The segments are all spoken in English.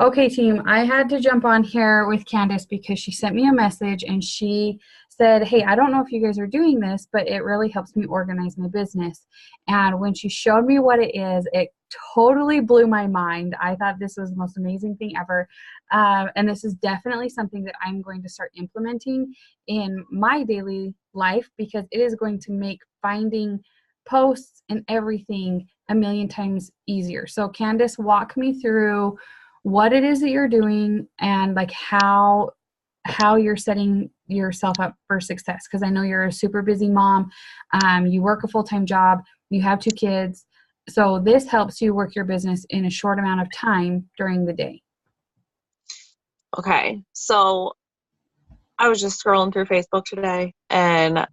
Okay, team, I had to jump on here with Candace because she sent me a message and she said, "Hey, I don't know if you guys are doing this, but it really helps me organize my business." And when she showed me what it is, it totally blew my mind. I thought this was the most amazing thing ever. And this is definitely something that I'm going to start implementing in my daily life because it is going to make finding posts and everything a million times easier. So, Candace, walk me through what it is that you're doing and like how you're setting yourself up for success, because I know you're a super busy mom. You work a full-time job, you have two kids, so this helps you work your business in a short amount of time during the day. Okay, so I was just scrolling through Facebook today, and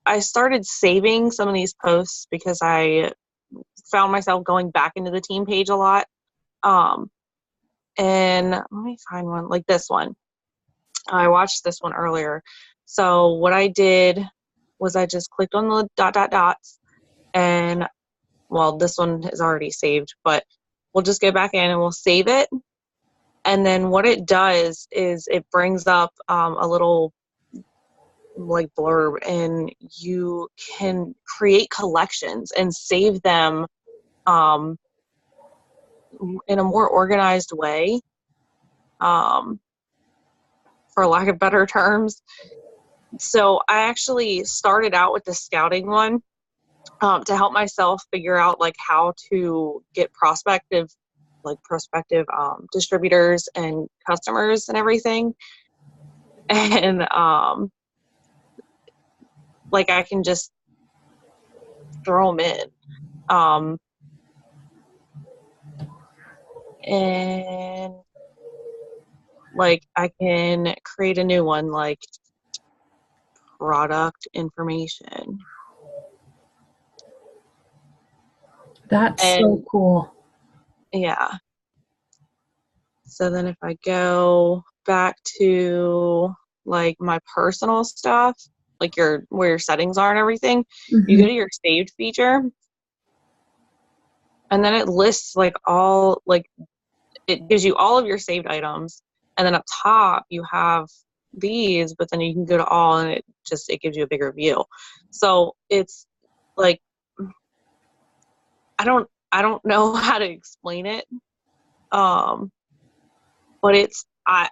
I started saving some of these posts because I found myself going back into the team page a lot. Um, and let me find one like this one. I watched this one earlier. So what I did was I just clicked on the dots, and well, this one is already saved, but we'll just go back in and we'll save it. And then what it does is it brings up a little like blurb, and you can create collections and save them um, in a more organized way, um, for lack of better terms. So I actually started out with the scouting one, to help myself figure out like how to get prospective distributors and customers and everything. And like I can just throw them in. Um, and like I can create a new one, like product information. That's so And cool. yeah, so then if I go back to like my personal stuff, like where your settings are and everything, you go Hmm. to your saved feature, and then it lists like it gives you all of your saved items, and then up top you have these, but then you can go to all, and it gives you a bigger view. So it's like I don't know how to explain it. Um but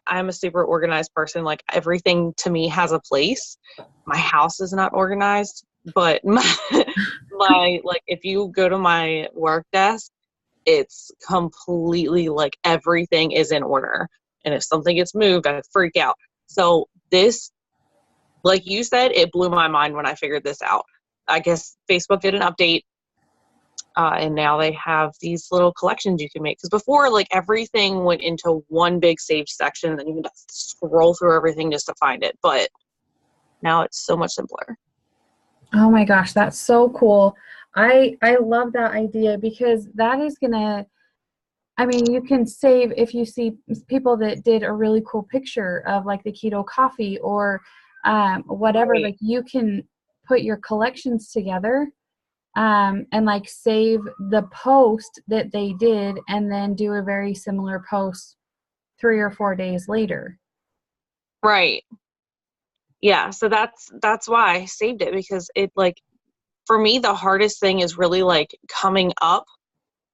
I'm a super organized person. Like everything to me has a place. My house is not organized, but my like if you go to my work desk, it's completely like everything is in order. And if something gets moved, I freak out. So this, like you said, it blew my mind when I figured this out. I guess Facebook did an update, and now they have these little collections you can make. Because before, like everything went into one big saved section, and then you had to scroll through everything just to find it. But now it's so much simpler. Oh my gosh, that's so cool. I love that idea because that is gonna, I mean, you can save if you see people that did a really cool picture of like the keto coffee or whatever, Right. like you can put your collections together, and like save the post that they did and then do a very similar post 3 or 4 days later. Right. Yeah. So that's why I saved it, because it like for me the hardest thing is really like coming up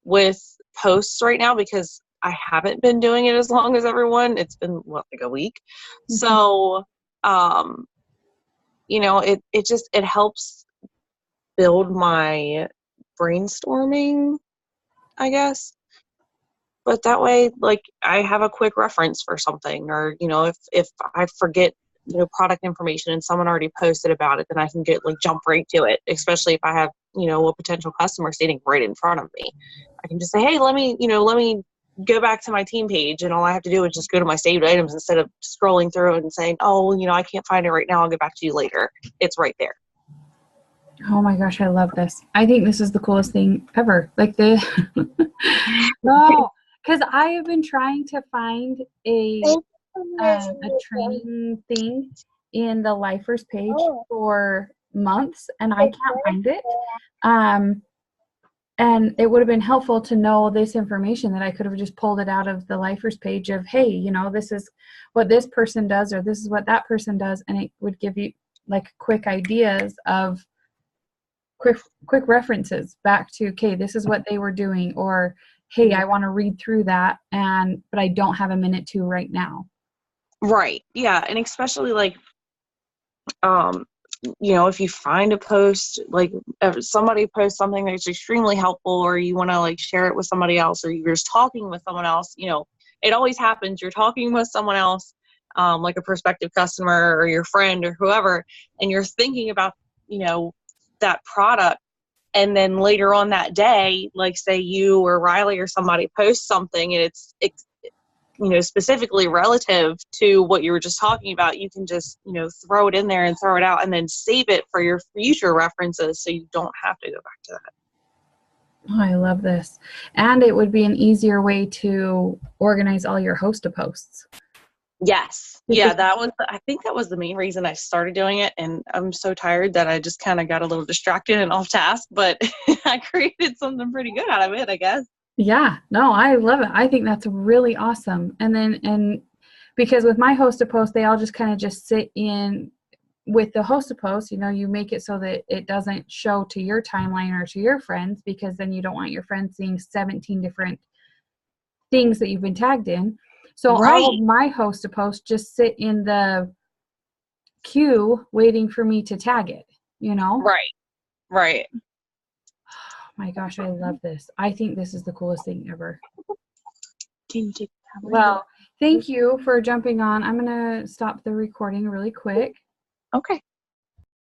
with posts right now, because I haven't been doing it as long as everyone. It's been what, like a week. Mhm. So um it helps build my brainstorming, I guess. But that way, like I have a quick reference for something, or if I forget product information and someone already posted about it, then I can jump right to it. Especially if I have a potential customer sitting right in front of me, I can just say, hey, let me go back to my team page, and all I have to do is just go to my saved items instead of scrolling through it and saying, oh, I can't find it right now. I'll get back to you later. It's right there. Oh my gosh, I love this. I think this is the coolest thing ever. Like the no, because I have been trying to find a training thing in the Lifers page for months, and I can't find it. Um, And it would have been helpful to know this information that I could have just pulled it out of the Lifers page of, hey, you know, this is what this person does, or this is what that person does. And it would give you like quick ideas of quick references back to, okay, this is what they were doing, or, hey, I want to read through that, but I don't have a minute to right now. Right. Yeah. And especially like, you know, if you find a post, like if somebody posts something that's extremely helpful, or you want to like share it with somebody else, or you're just talking with someone else, you know, it always happens. You're talking with someone else, like a prospective customer or your friend or whoever, and you're thinking about, you know, that product. And then later on that day, like say you or Riley or somebody posts something and it's you know, specifically relative to what you were just talking about, you can just, you know, throw it in there and throw it out and then save it for your future references so you don't have to go back to that. Oh, I love this. And it would be an easier way to organize all your host-to-posts. Yes. Yeah, I think that was the main reason I started doing it. And I'm so tired that I just kind of got a little distracted and off task, but I created something pretty good out of it, I guess. Yeah, no, I love it. I think that's really awesome. And because with my host to post, they all just kind of just sit in with the host to post, you know, you make it so that it doesn't show to your timeline or to your friends, because then you don't want your friends seeing 17 different things that you've been tagged in. So Right. all of my host to post just sit in the queue waiting for me to tag it, you know? Right. Right. My gosh, I love this. I think this is the coolest thing ever. Can you take that? Well, thank you for jumping on. I'm going to stop the recording really quick. Okay.